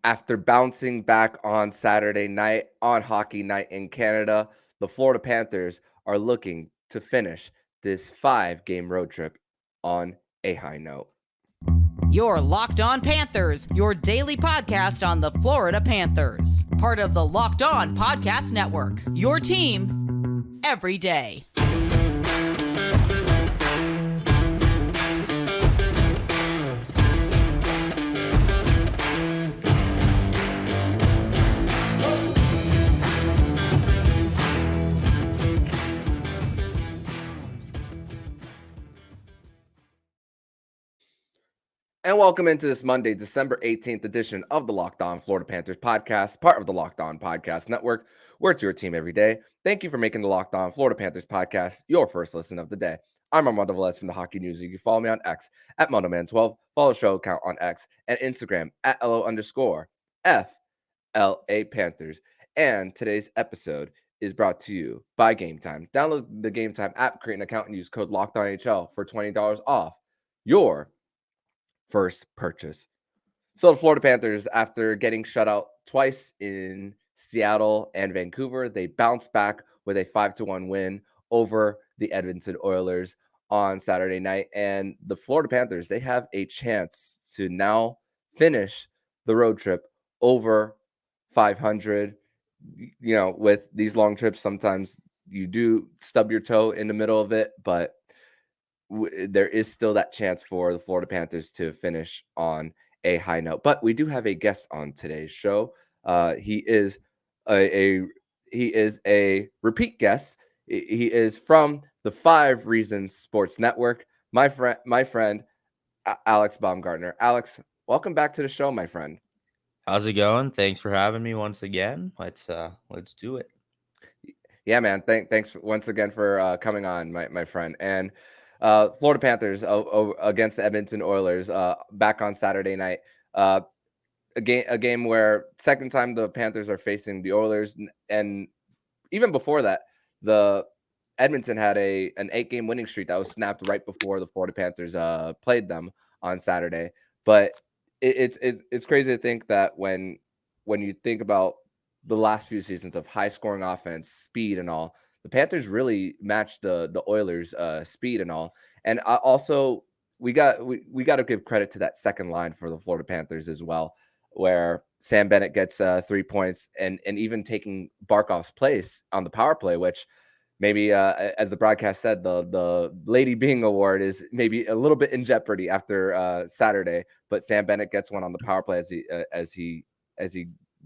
After bouncing back on Saturday night on Hockey Night in Canada, the Florida Panthers are looking to finish this 5-game road trip on a high note. You're Locked On Panthers, your daily podcast on the Florida Panthers. Part of the Locked On Podcast Network, your team every day. And welcome into this Monday, December 18th edition of the Locked On Florida Panthers podcast, part of the Locked On Podcast Network, where it's your team every day. Thank you for making the Locked On Florida Panthers podcast your first listen of the day. I'm Armando Velez from the Hockey News. You can follow me on X at MondoMan12, follow the show account on X and Instagram at LO_FLA Panthers. And today's episode is brought to you by Game Time. Download the Game Time app, create an account, and use code LOCKEDONHL for $20 off your first purchase. So the Florida Panthers, after getting shut out twice in Seattle and Vancouver, they bounced back with a 5-1 win over the Edmonton Oilers on Saturday night. And the Florida Panthers, they have a chance to now finish the road trip over 500. You know, with these long trips, sometimes you do stub your toe in the middle of it, but there is still that chance for the Florida Panthers to finish on a high note. But we do have a guest on today's show. He is a repeat guest. He is from the 5 Reasons Sports Network. My friend Alex Baumgartner. Alex, welcome back to the show, my friend. How's it going? Thanks for having me once again. Let's do it. Yeah, man. Thanks once again for coming on, my friend. And Florida Panthers against the Edmonton Oilers back on Saturday night. A game where second time the Panthers are facing the Oilers, and even before that, the Edmonton had an 8-game winning streak that was snapped right before the Florida Panthers played them on Saturday. But it's crazy to think that when you think about the last few seasons of high scoring offense, speed, and all, the Panthers really matched the Oilers' speed and all. And also, we got to give credit to that second line for the Florida Panthers as well, where Sam Bennett gets 3 points and even taking Barkov's place on the power play, which maybe, as the broadcast said, the Lady Byng Award is maybe a little bit in jeopardy after Saturday. But Sam Bennett gets one on the power play as he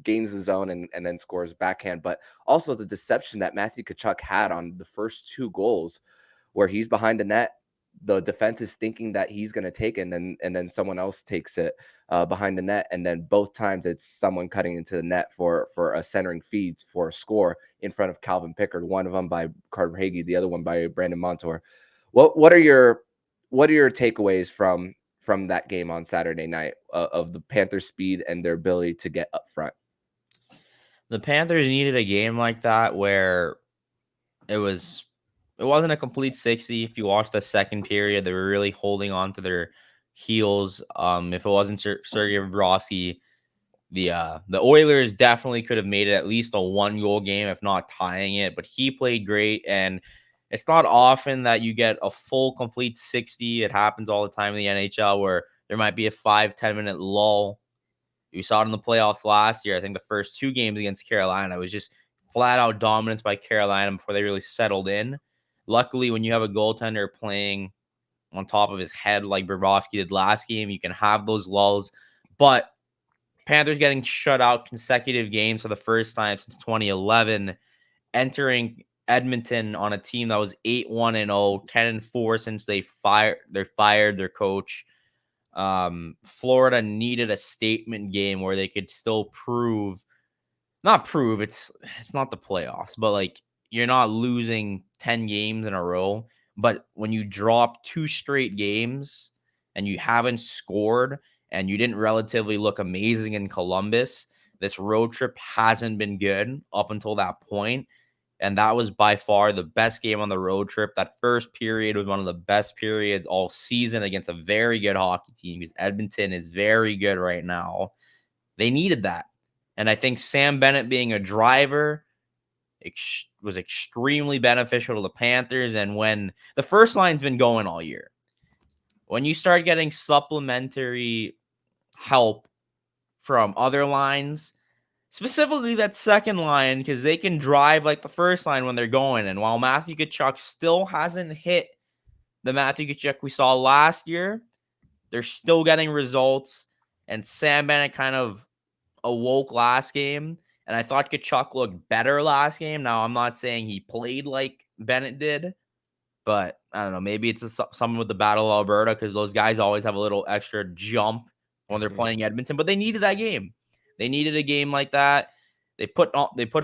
gains the zone and then scores backhand. But also the deception that Matthew Tkachuk had on the first 2 goals, where he's behind the net, the defense is thinking that he's going to take it, and then someone else takes it behind the net, and then both times it's someone cutting into the net for a centering feed for a score in front of Calvin Pickard, one of them by Carter Hagee, the other one by Brandon Montour. What are your takeaways from that game on Saturday night of the Panthers' speed and their ability to get up front? The Panthers needed a game like that where it wasn't a complete 60. If you watch the second period, they were really holding on to their heels. If it wasn't Sergei Bobrovsky, the Oilers definitely could have made it at least a 1-goal game, if not tying it. But he played great, and it's not often that you get a full, complete 60. It happens all the time in the NHL where there might be a 5-10 minute lull. We saw it in the playoffs last year. I think the first 2 games against Carolina was just flat out dominance by Carolina before they really settled in. Luckily, when you have a goaltender playing on top of his head like Bobrovsky did last game, you can have those lulls. But Panthers getting shut out consecutive games for the first time since 2011, entering Edmonton on a team that was 8-1-0, 10-4 since they fired their coach. Florida needed a statement game where they could still not prove it's not the playoffs, but like you're not losing 10 games in a row. But when you drop 2 straight games and you haven't scored and you didn't relatively look amazing in Columbus, this road trip hasn't been good up until that point. And that was by far the best game on the road trip. That first period was one of the best periods all season against a very good hockey team, because Edmonton is very good right now. They needed that. And I think Sam Bennett being a driver was extremely beneficial to the Panthers. And when the first line's been going all year, when you start getting supplementary help from other lines, specifically that second line, because they can drive like the first line when they're going. And while Matthew Tkachuk still hasn't hit the Matthew Tkachuk we saw last year, they're still getting results. And Sam Bennett kind of awoke last game. And I thought Tkachuk looked better last game. Now, I'm not saying he played like Bennett did, but I don't know. Maybe it's something with the Battle of Alberta, because those guys always have a little extra jump when they're playing Edmonton. But they needed that game. They needed a game like that. They put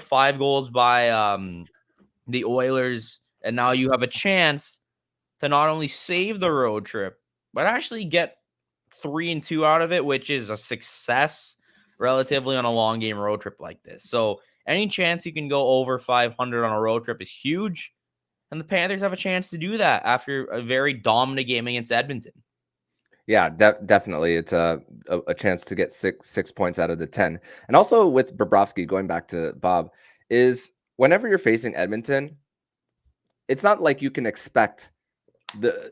5 goals by the Oilers, and now you have a chance to not only save the road trip, but actually get 3-2 out of it, which is a success relatively on a long game road trip like this. So any chance you can go over 500 on a road trip is huge. And the Panthers have a chance to do that after a very dominant game against Edmonton. Yeah, definitely. It's a chance to get six points out of the 10. And also with Bobrovsky, going back to Bob, is whenever you're facing Edmonton, it's not like you can expect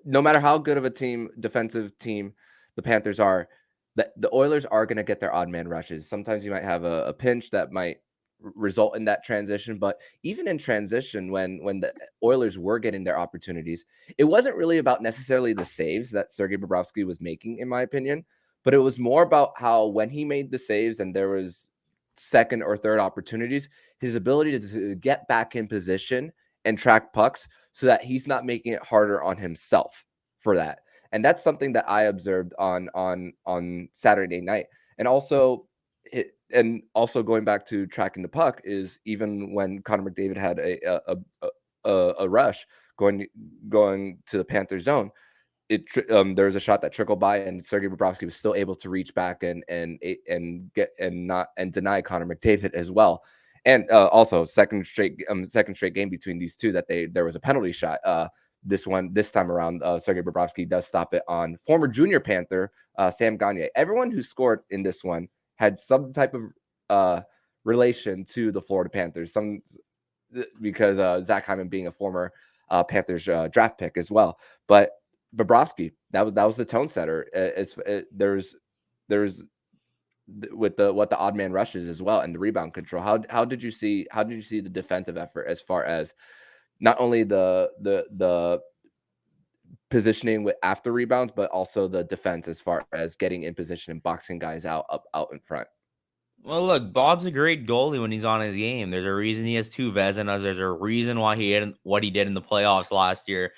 no matter how good of a defensive team the Panthers are, the Oilers are going to get their odd man rushes. Sometimes you might have a pinch that might result in that transition, but even in transition, when the Oilers were getting their opportunities, it wasn't really about necessarily the saves that Sergei Bobrovsky was making, in my opinion, but it was more about how when he made the saves and there was second or third opportunities, his ability to get back in position and track pucks so that he's not making it harder on himself for that. And that's something that I observed on Saturday night. And also going back to tracking the puck is even when Connor McDavid had a rush going to the Panther zone, there was a shot that trickled by and Sergei Bobrovsky was still able to reach back and deny Connor McDavid as well. And also second straight game between these two that there was a penalty shot. This time around, Sergei Bobrovsky does stop it on former junior Panther Sam Gagner. Everyone who scored in this one had some type of relation to the Florida Panthers, because Zach Hyman being a former Panthers draft pick as well. But Bobrovsky, that was the tone setter. There's with what the odd man rushes as well and the rebound control. How did you see the defensive effort as far as not only the positioning after rebounds, but also the defense as far as getting in position and boxing guys out in front? Well, look, Bob's a great goalie when he's on his game. There's a reason he has 2 Vezinas. There's a reason why he did what he did in the playoffs last year.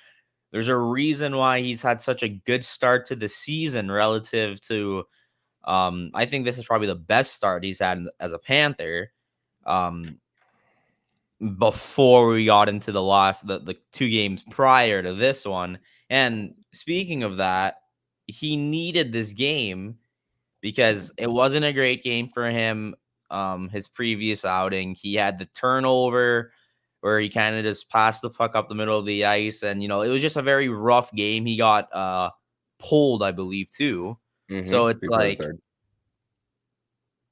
There's a reason why he's had such a good start to the season relative to, I think this is probably the best start he's had as a Panther. Before we got into the 2 games prior to this one. And speaking of that, he needed this game because it wasn't a great game for him. His previous outing, he had the turnover where he kind of just passed the puck up the middle of the ice. And, it was just a very rough game. He got pulled, I believe, too. Mm-hmm. So it's like,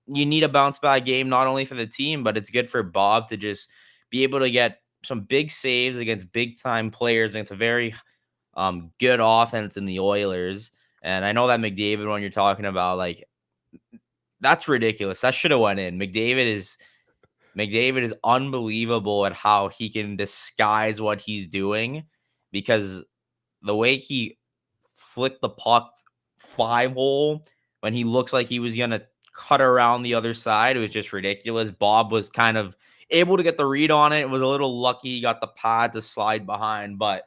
you need a bounce back game, not only for the team, but it's good for Bob to just be able to get some big saves against big time players against a very good offense in the Oilers. And I know that McDavid one you're talking about, like, that's ridiculous. That should have went in. McDavid is unbelievable at how he can disguise what he's doing, because the way he flicked the puck 5-hole when he looks like he was gonna cut around the other side, it was just ridiculous. Bob was kind of able to get the read on it. It was a little lucky he got the pad to slide behind, but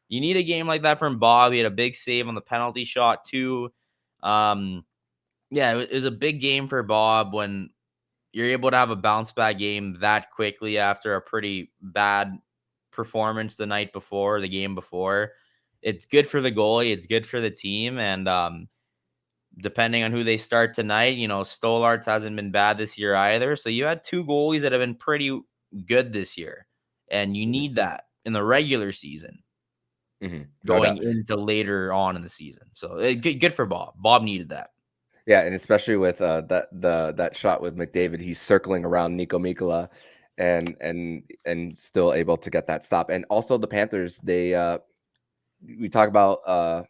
you need a game like that from Bob. He had a big save on the penalty shot too. It was a big game for Bob when you're able to have a bounce back game that quickly after a pretty bad performance the game before. It's good for the goalie. It's good for the team. And depending on who they start tonight, Stolarz hasn't been bad this year either. So you had 2 goalies that have been pretty good this year, and you need that in the regular season going into later on in the season. So good for Bob. Bob needed that. Yeah, and especially with that shot with McDavid, he's circling around Nico Mikkola, and still able to get that stop. And also the Panthers, we talk about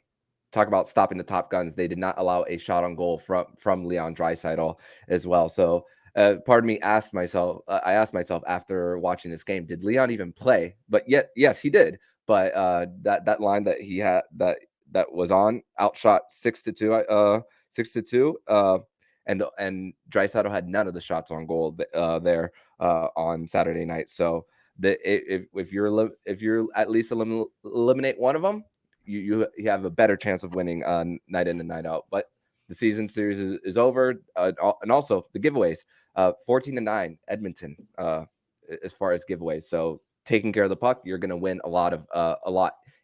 stopping the top guns. They did not allow a shot on goal from Leon Draisaitl as well. So part of me asked myself, I asked myself after watching this game, did Leon even play? But yet, yes, he did. But that line that he had that was on outshot 6-2, 6-2, and Draisaitl had none of the shots on goal there on Saturday night. So if you're at least eliminate one of them, you have a better chance of winning night in and night out. But the season series is over, and also the giveaways, 14-9 Edmonton as far as giveaways. So taking care of the puck, you're going to win a lot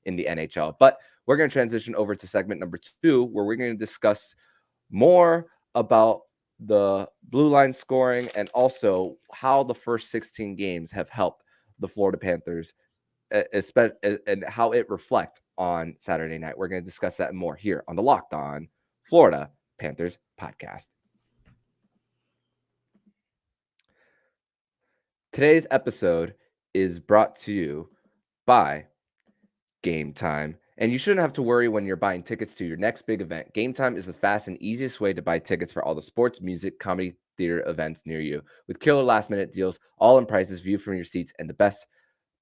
in the NHL. But we're going to transition over to segment number 2, where we're going to discuss more about the blue line scoring and also how the first 16 games have helped the Florida Panthers, and how it reflect on Saturday night. We're going to discuss that more here on the Locked On Florida Panthers podcast. Today's episode is brought to you by Game Time. And you shouldn't have to worry when you're buying tickets to your next big event. Game Time is the fast and easiest way to buy tickets for all the sports, music, comedy, theater events near you. With killer last-minute deals, all-in prices, view from your seats, and the best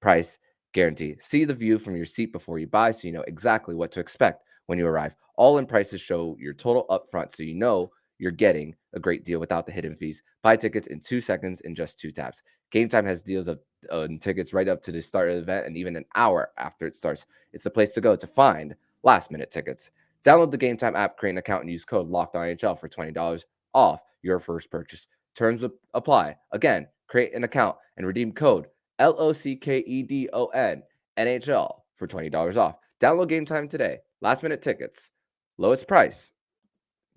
price guarantee. See the view from your seat before you buy so you know exactly what to expect when you arrive. All-in prices show your total upfront so you know you're getting a great deal without the hidden fees. Buy tickets in 2 seconds in just 2 taps. Game Time has deals on tickets right up to the start of the event and even an hour after it starts. It's the place to go to find last-minute tickets. Download the Game Time app, create an account, and use code LOCKEDONNHL for $20 off your first purchase. Terms apply. Again, create an account and redeem code LOCKEDON NHL for $20 off. Download Game Time today. Last-minute tickets. Lowest price.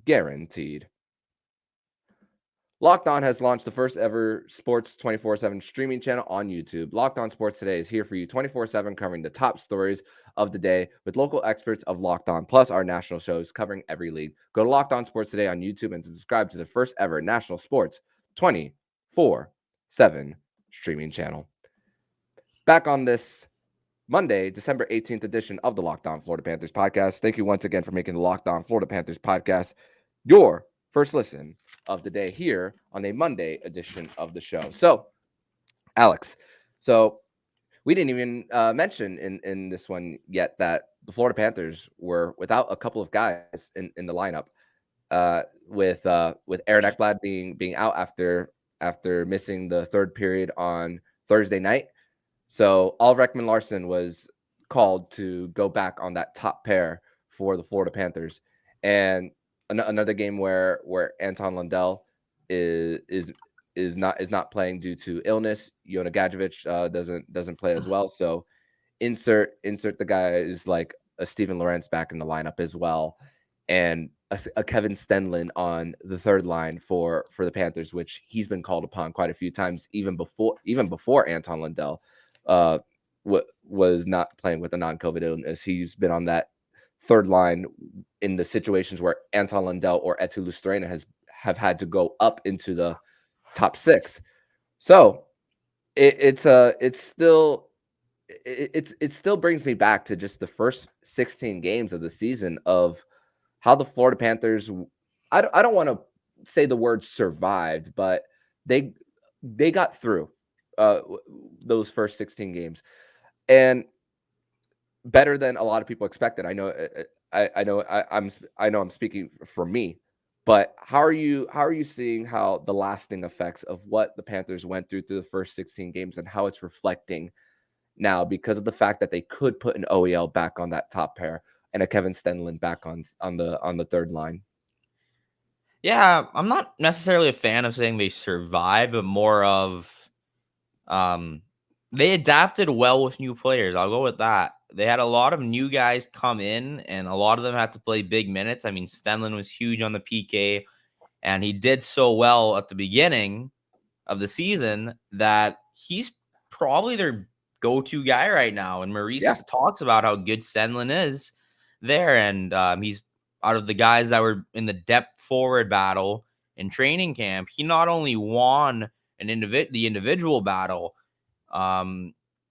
Guaranteed. Locked On has launched the first ever sports 24/7 streaming channel on YouTube. Locked On Sports Today is here for you 24/7, covering the top stories of the day with local experts of Locked On, plus our national shows covering every league. Go to Locked On Sports Today on YouTube and subscribe to the first ever national sports 24/7 streaming channel. Back on this Monday, December 18th edition of the Locked On Florida Panthers podcast. Thank you once again for making the Locked On Florida Panthers podcast your first listen of the day here on a Monday edition of the show. So, Alex, we didn't even mention in this one yet that the Florida Panthers were without a couple of guys in the lineup, with Aaron Ekblad being out after missing the third period on Thursday night. So Ulrich Larson was called to go back on that top pair for the Florida Panthers, and another game where Anton Lundell is not playing due to illness. Yona Gadjevich doesn't play as well. So insert the guys like a Steven Lorentz back in the lineup as well, and a Kevin Stenlin on the third line for the Panthers, which he's been called upon quite a few times, even before Anton Lundell was not playing with a non-COVID illness. He's been on that third line in the situations where Anton Lundell or Eetu Luostarinen have had to go up into the top 6. So it still brings me back to just the first 16 games of the season of how the Florida Panthers, I don't want to say the word survived, but they got through those first 16 games, and better than a lot of people expected. I know I'm speaking for me, but how are you seeing how the lasting effects of what the Panthers went through the first 16 games and how it's reflecting now because of the fact that they could put an OEL back on that top pair and a Kevin Stenlin back on the third line? Yeah, I'm not necessarily a fan of saying they survived, but more of they adapted well with new players. I'll go with that. They had a lot of new guys come in, and a lot of them had to play big minutes. I mean, Stenlin was huge on the PK, and he did so well at the beginning of the season that he's probably their go-to guy right now. And Maurice talks about how good Stenlin is there, and he's out of the guys that were in the depth forward battle in training camp, he not only won the individual battle,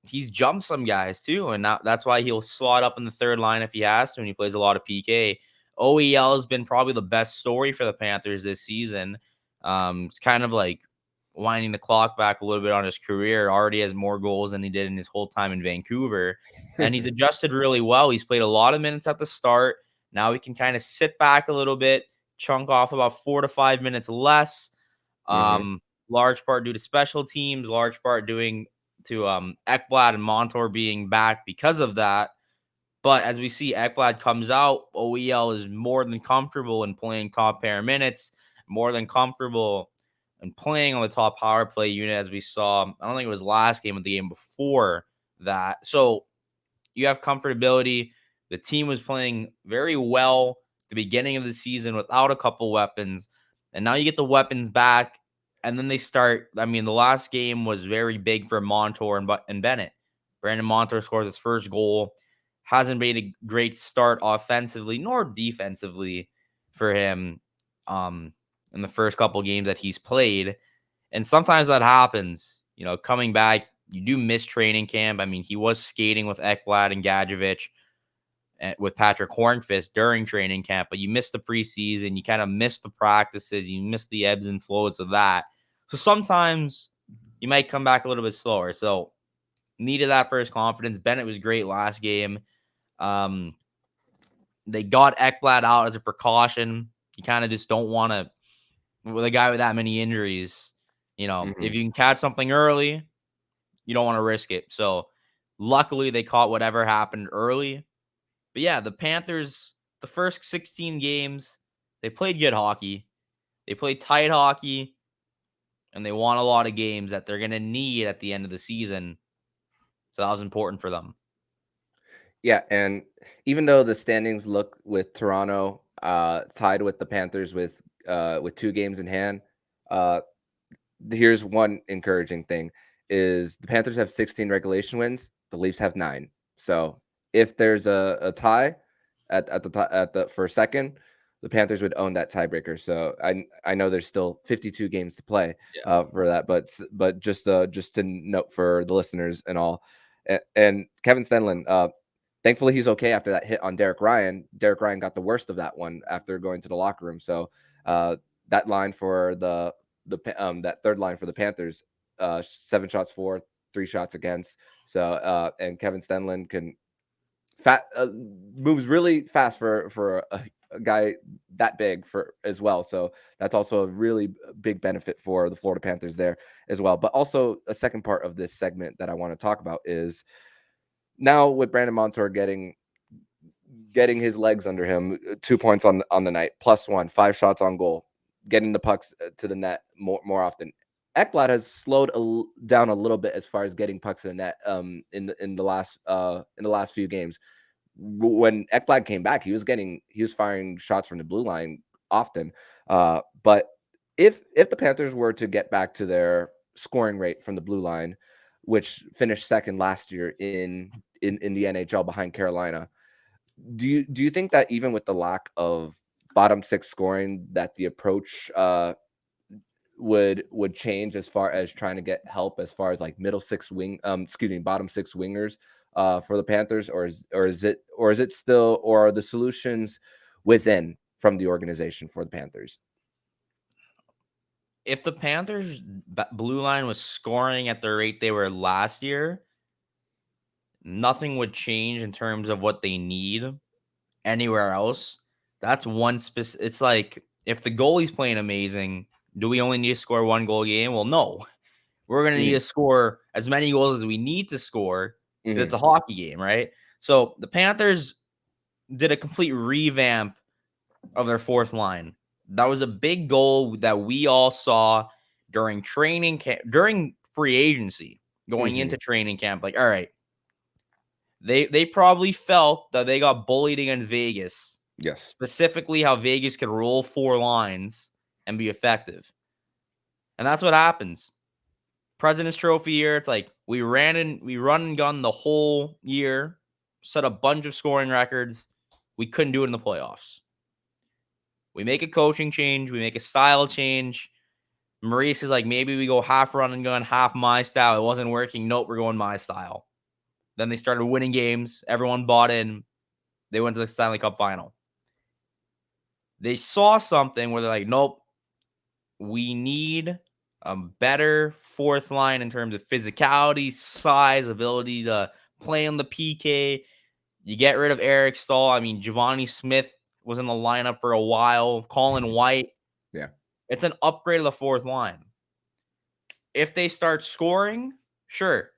he's jumped some guys too, and that's why he'll slot up in the third line if he has to, and he plays a lot of PK. OEL has been probably the best story for the Panthers this season. It's kind of like winding the clock back a little bit on his career. Already has more goals than he did in his whole time in Vancouver, and he's adjusted really well. He's played a lot of minutes at the start. Now he can kind of sit back a little bit, chunk off about 4 to 5 minutes less. Large part due to special teams, large part due to Ekblad and Montour being back because of that. But as we see, Ekblad comes out, OEL is more than comfortable in playing top pair minutes, more than comfortable in playing on the top power play unit, as we saw. I don't think it was last game, but the game before that. So you have comfortability. The team was playing very well at the beginning of the season without a couple weapons, and now you get the weapons back, and then they start. I mean, the last game was very big for Montour and Bennett. Brandon Montour scores his first goal. Hasn't made a great start offensively nor defensively for him in the first couple games that he's played. And sometimes that happens. You know, coming back, you do miss training camp. I mean, he was skating with Ekblad and Gadjevich with Patrick Hornqvist during training camp, but you missed the preseason. You kind of missed the practices. You missed the ebbs and flows of that. So sometimes you might come back a little bit slower. So needed that first confidence. Bennett was great last game. They got Ekblad out as a precaution. You kind of just don't want to, with a guy with that many injuries, you know, if you can catch something early, you don't want to risk it. So luckily they caught whatever happened early. But yeah, the Panthers, the first 16 games, they played good hockey. They played tight hockey, and they won a lot of games that they're going to need at the end of the season. So that was important for them. Yeah, and even though the standings look with Toronto tied with the Panthers with 2 games in hand, here's one encouraging thing: is the Panthers have 16 regulation wins, the Leafs have 9. So if there's a tie at the for second, the Panthers would own that tiebreaker. So I know there's still 52 games to play for that, but just to note for the listeners and all, and Kevin Stenlund. Thankfully, he's okay after that hit on Derek Ryan. Derek Ryan got the worst of that one after going to the locker room. So that line for that third line for the Panthers, 7 shots for, 3 shots against. So and Kevin Stenlund can moves really fast for a guy that big for as well. So that's also a really big benefit for the Florida Panthers there as well. But also a second part of this segment that I want to talk about is, now with Brandon Montour getting his legs under him, 2 points on the night, +1, 5 shots on goal, getting the pucks to the net more often. Ekblad has slowed down a little bit as far as getting pucks to the net in the last few games. When Ekblad came back, he was firing shots from the blue line often. But if the Panthers were to get back to their scoring rate from the blue line, which finished second last year in the NHL behind Carolina, do you think that even with the lack of bottom 6 scoring, that the approach would change as far as trying to get help as far as like bottom 6 wingers for the Panthers, or is it still, or are the solutions within from the organization for the Panthers? If the Panthers blue line was scoring at the rate they were last year, nothing would change in terms of what they need anywhere else. That's one specific. It's like, if the goalie's playing amazing, do we only need to score 1 goal a game? Well, no. We're going to need to score as many goals as we need to score. It's a hockey game, right? So the Panthers did a complete revamp of their fourth line. That was a big goal that we all saw during training camp, during free agency, going into training camp. Like, all right, they probably felt that they got bullied against Vegas. Yes. Specifically how Vegas could roll 4 lines and be effective. And that's what happens. President's Trophy year, it's like we run and gun the whole year, set a bunch of scoring records. We couldn't do it in the playoffs. We make a coaching change. We make a style change. Maurice is like, maybe we go half run and gun, half my style. It wasn't working. Nope, we're going my style. Then they started winning games. Everyone bought in. They went to the Stanley Cup final. They saw something where they're like, nope, we need a better fourth line in terms of physicality, size, ability to play on the PK. You get rid of Eric Stahl. I mean, Giovanni Smith was in the lineup for a while. Colin White. Yeah. It's an upgrade of the fourth line. If they start scoring, sure,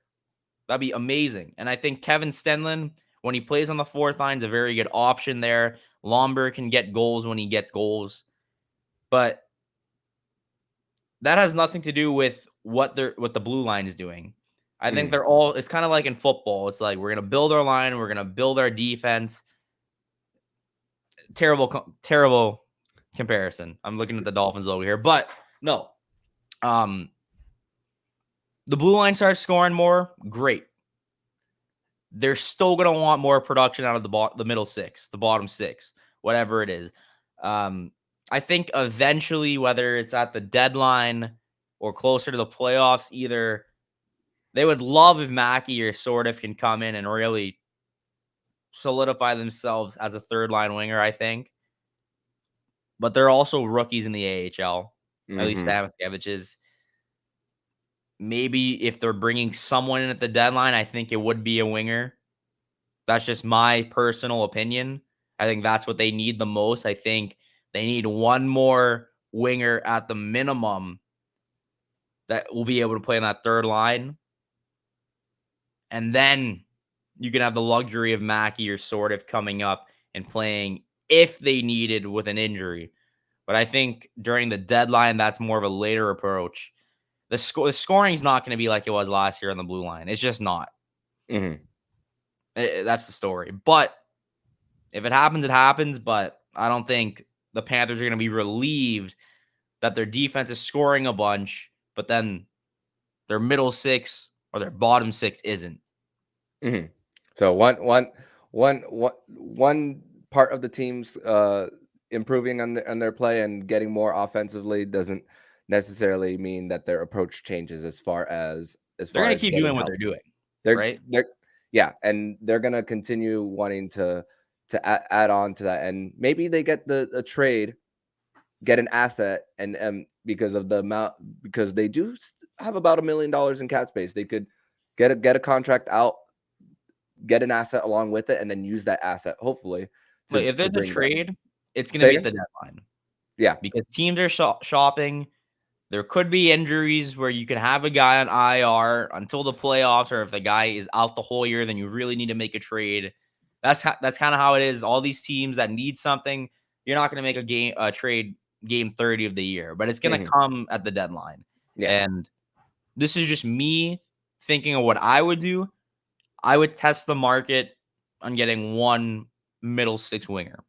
that'd be amazing. And I think Kevin Stenlin, when he plays on the fourth line, is a very good option there. Lomber can get goals when he gets goals. But that has nothing to do with what the blue line is doing. I think they're all, it's kind of like in football. It's like, we're going to build our line. We're going to build our defense. Terrible comparison. I'm looking at the Dolphins logo here, but no. The blue line starts scoring more. Great. They're still going to want more production out of the middle six, the bottom six, whatever it is. I think eventually, whether it's at the deadline or closer to the playoffs, either they would love if Mackey or Sordiff can come in and really solidify themselves as a third line winger, I think. But they're also rookies in the AHL. At least Stamkevich is. Maybe if they're bringing someone in at the deadline, I think it would be a winger. That's just my personal opinion. I think that's what they need the most. I think they need one more winger at the minimum that will be able to play on that third line. And then you can have the luxury of Mackey or Sordiff coming up and playing if they needed with an injury. But I think during the deadline, that's more of a later approach. The scoring is not going to be like it was last year on the blue line. It's just not. That's the story. But if it happens, it happens. But I don't think the Panthers are going to be relieved that their defense is scoring a bunch, but then their middle six or their bottom six isn't. So one part of the team's improving on their play and getting more offensively doesn't necessarily mean that their approach changes as far as they're going to keep doing what they're doing. Right? Yeah, and they're going to continue wanting to add on to that, and maybe they get a trade, get an asset, and because of the amount, because they do have about $1 million in cap space, they could get a contract out, get an asset along with it, and then use that asset hopefully. But if there's a trade, it's going to be at the deadline. Yeah, because teams are shopping. There could be injuries where you can have a guy on IR until the playoffs, or if the guy is out the whole year, then you really need to make a trade. That's kind of how it is. All these teams that need something, you're not going to make a trade game 30 of the year, but it's going to come at the deadline. Yeah. And this is just me thinking of what I would do. I would test the market on getting one middle six winger.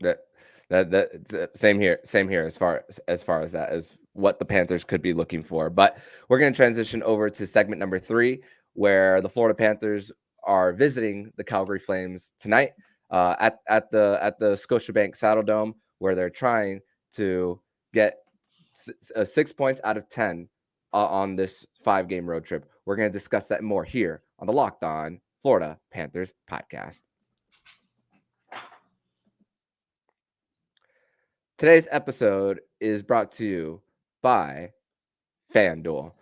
That same here as far as that is what the Panthers could be looking for. But we're going to transition over to segment number 3, where the Florida Panthers are visiting the Calgary Flames tonight at the Scotiabank Saddledome, where they're trying to get 6 points out of 10 on this 5-game road trip. We're going to discuss that more here on the Locked On Florida Panthers podcast. Today's episode is brought to you by FanDuel.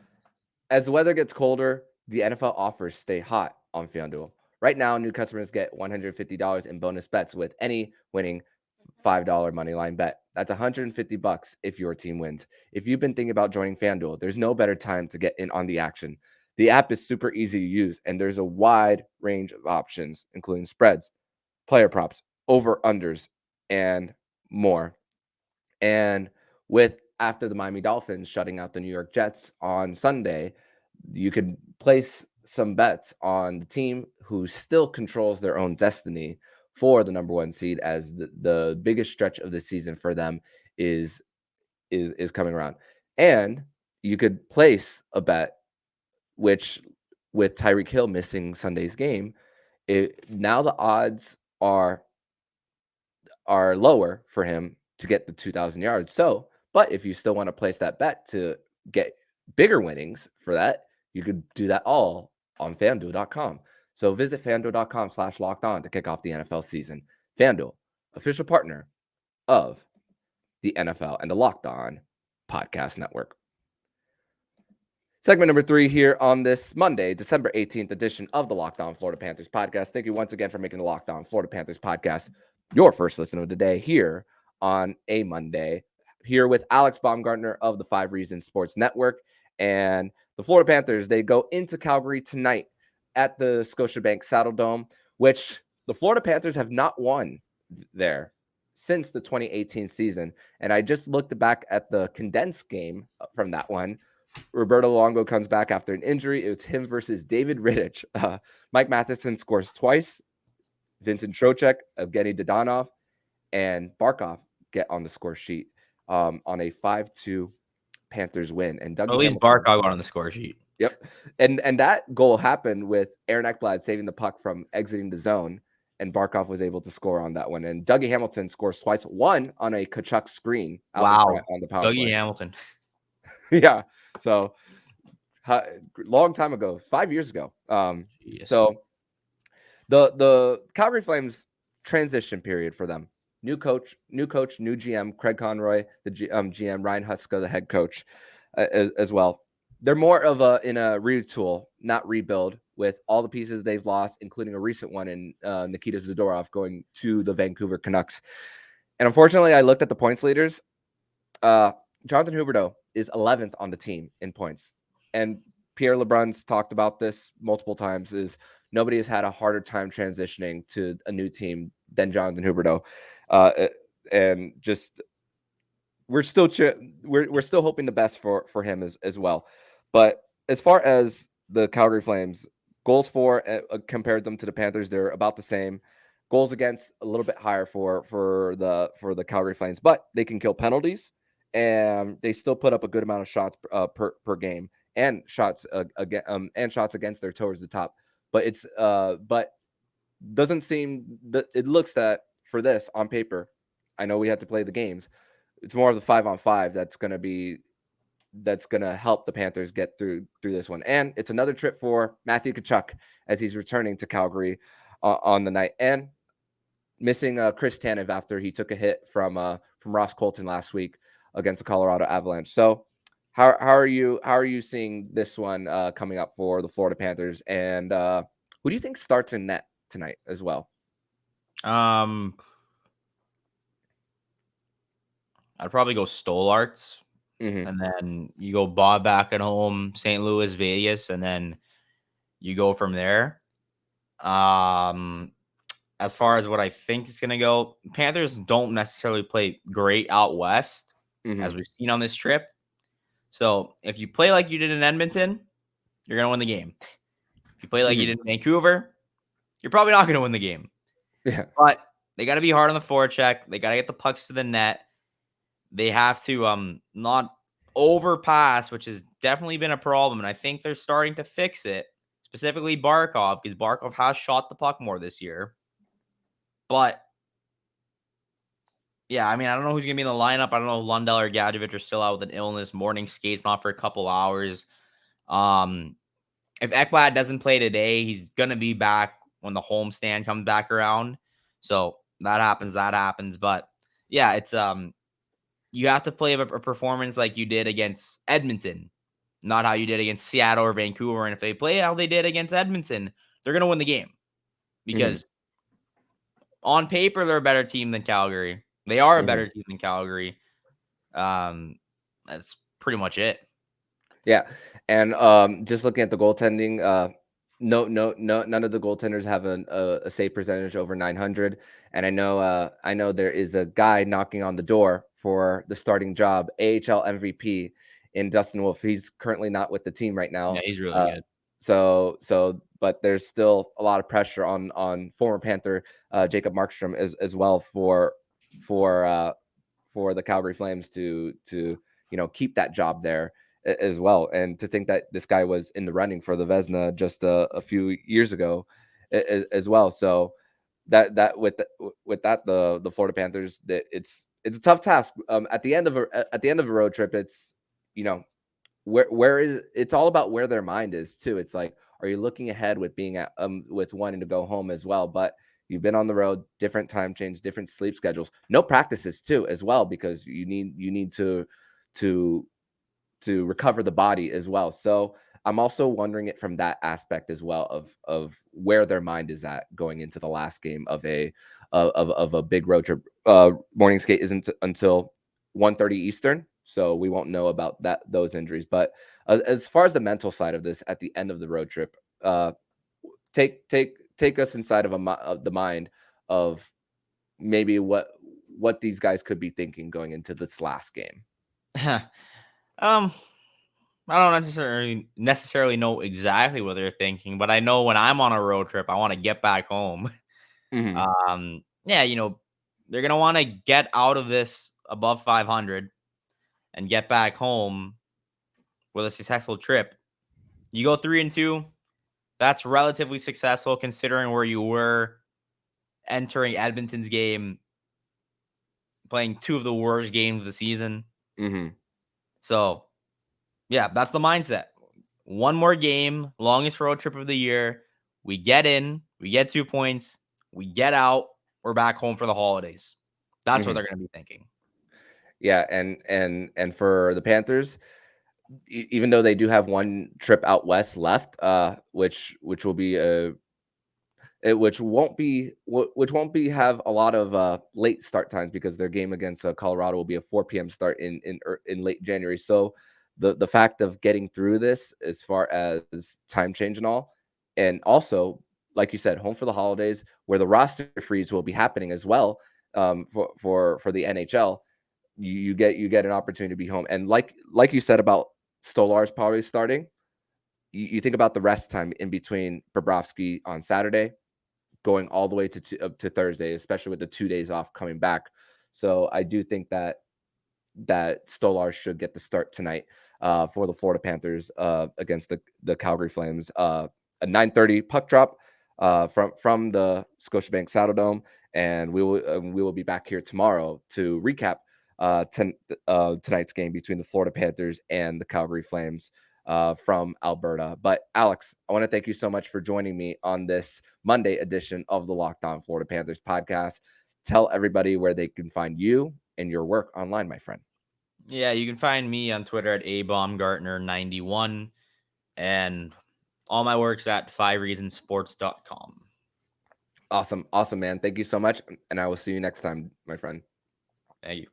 As the weather gets colder, the NFL offers stay hot on FanDuel. Right now, new customers get $150 in bonus bets with any winning $5 moneyline bet. That's $150 if your team wins. If you've been thinking about joining FanDuel, there's no better time to get in on the action. The app is super easy to use, and there's a wide range of options, including spreads, player props, over-unders, and more. And with after the Miami Dolphins shutting out the New York Jets on Sunday, you could place some bets on the team who still controls their own destiny for the number 1 seed, as the biggest stretch of the season for them is coming around. And you could place a bet, which with Tyreek Hill missing Sunday's game, now the odds are are lower for him to get the 2,000 yards. So, but if you still want to place that bet to get bigger winnings for that, you could do that all on FanDuel.com. So visit FanDuel.com/lockedon to kick off the NFL season. FanDuel, official partner of the NFL and the Locked On Podcast Network. Segment number 3 here on this Monday, December 18th edition of the Locked On Florida Panthers podcast. Thank you once again for making the Locked On Florida Panthers podcast your first listen of the day here on a Monday. Here with Alex Baumgartner of the 5 Reasons Sports Network. And the Florida Panthers, they go into Calgary tonight at the Scotiabank Saddledome, which the Florida Panthers have not won there since the 2018 season. And I just looked back at the condensed game from that one. Roberto Luongo comes back after an injury. It's him versus David Rittich. Mike Matheson scores twice. Vincent Trocheck, Evgeny Dodonov, and Barkov get on the score sheet on a 5-2 Panthers win. And Dougie at least Barkov got on the score sheet. Yep. And that goal happened with Aaron Ekblad saving the puck from exiting the zone, and Barkov was able to score on that one. And Dougie Hamilton scores twice, one on a Tkachuk screen out on the power Dougie play. Hamilton. Yeah. So long time ago, 5 years ago. So the Calgary Flames transition period for them. New coach, new GM, Craig Conroy, the GM, Ryan Huska, the head coach as well. They're more of in a retool, not rebuild, with all the pieces they've lost, including a recent one in Nikita Zadorov going to the Vancouver Canucks. And unfortunately, I looked at the points leaders. Jonathan Huberdeau is 11th on the team in points. And Pierre LeBrun's talked about this multiple times, is nobody has had a harder time transitioning to a new team than Jonathan Huberdeau. And just we're still hoping the best for him as well. But as far as the Calgary Flames, goals for compared them to the Panthers, they're about the same. Goals against a little bit higher for the Calgary Flames, but they can kill penalties, and they still put up a good amount of shots per game, and shots against their towards the top. But it's but doesn't seem that it looks that for this on paper. I know we have to play the games. It's more of the 5-on-5 that's going to help the Panthers get through this one. And it's another trip for Matthew Tkachuk as he's returning to Calgary on the night, and missing Chris Tanev after he took a hit from Ross Colton last week against the Colorado Avalanche. So how are you seeing this one coming up for the Florida Panthers? And who do you think starts in net tonight as well? I'd probably go Stolarz. Mm-hmm. And then you go Bob back at home, St. Louis, Vegas, and then you go from there. As far as what I think is going to go, Panthers don't necessarily play great out west, as we've seen on this trip. So if you play like you did in Edmonton, you're going to win the game. If you play like you did in Vancouver, you're probably not going to win the game. Yeah. But they got to be hard on the forecheck. They got to get the pucks to the net. They have to not overpass, which has definitely been a problem. And I think they're starting to fix it, specifically Barkov, because Barkov has shot the puck more this year. But, yeah, I mean, I don't know who's going to be in the lineup. I don't know if Lundell or Gadjevich are still out with an illness. Morning skates not for a couple hours. If Ekblad doesn't play today, he's going to be back when the homestand comes back around. So that happens. But, yeah, it's you have to play a performance like you did against Edmonton, not how you did against Seattle or Vancouver. And if they play how they did against Edmonton, they're going to win the game. Because on paper, they're a better team than Calgary. They are a better team than Calgary. That's pretty much it. Yeah. And just looking at the goaltending, none of the goaltenders have a save percentage over 900. And I know there is a guy knocking on the door for the starting job, AHL MVP in Dustin Wolf. He's currently not with the team right now. Yeah, he's really good. So, but there's still a lot of pressure on former Panther Jacob Markstrom as well for the Calgary Flames to keep that job there as well. And to think that this guy was in the running for the Vezina just a few years ago as well. So the Florida Panthers, that it's a tough task. At the end of a road trip, it's, you know, where is it's all about where their mind is too. It's like, are you looking ahead with being at with wanting to go home as well? But you've been on the road, different time change, different sleep schedules, no practices too as well, because you need to recover the body as well. So I'm also wondering it from that aspect as well, of where their mind is at going into the last game of a big road trip. Morning skate isn't until 1:30 Eastern, so we won't know about those injuries. But as far as the mental side of this, at the end of the road trip, take us inside of the mind of maybe what these guys could be thinking going into this last game. I don't necessarily know exactly what they're thinking, but I know when I'm on a road trip, I want to get back home. Mm-hmm. Yeah, they're gonna want to get out of this above 500 and get back home with a successful trip. You go 3-2, that's relatively successful considering where you were entering Edmonton's game, playing two of the worst games of the season. Mm-hmm. So, yeah, that's the mindset. One more game, longest road trip of the year. We get in, we get 2 points, we get out, we're back home for the holidays. That's what Mm-hmm. they're going to be thinking. Yeah, and for the Panthers, even though they do have one trip out west left, which will be which won't be have a lot of late start times, because their game against Colorado will be a 4 p.m. start in late January. So the fact of getting through this, as far as time change and all, and also, like you said, home for the holidays, where the roster freeze will be happening as well, for the NHL. You get an opportunity to be home, and like you said about Stolarz probably starting, you think about the rest time in between Bobrovsky on Saturday going all the way to Thursday, especially with the 2 days off coming back. So I do think that Stolarz should get the start tonight for the Florida Panthers against the Calgary Flames. A 9:30 puck drop from the Scotiabank Saddledome, and we will be back here tomorrow to recap tonight's game between the Florida Panthers and the Calgary Flames from Alberta. But Alex, I want to thank you so much for joining me on this Monday edition of the Locked On Florida Panthers podcast. Tell everybody where they can find you and your work online, my friend. Yeah, you can find me on Twitter at abaumgartner91, and all my work's at 5reasonsports.com. Awesome, man. Thank you so much, and I will see you next time, my friend. Thank you.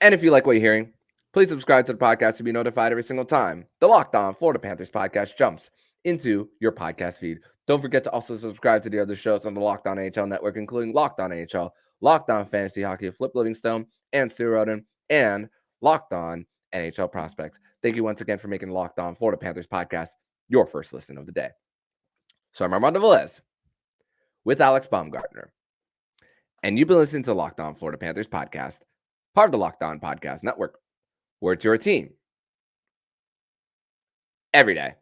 And if you like what you're hearing, please subscribe to the podcast to be notified every single time the Locked On Florida Panthers podcast jumps into your podcast feed. Don't forget to also subscribe to the other shows on the Locked On NHL network, including Locked On NHL, Locked On Fantasy Hockey with Flip Livingstone and Stu Roden, and Locked On NHL Prospects. Thank you once again for making the Locked On Florida Panthers podcast your first listen of the day. So I'm Armando Velez with Alex Baumgartner, and you've been listening to Locked On Florida Panthers podcast, part of the Locked On Podcast Network, where it's your team every day.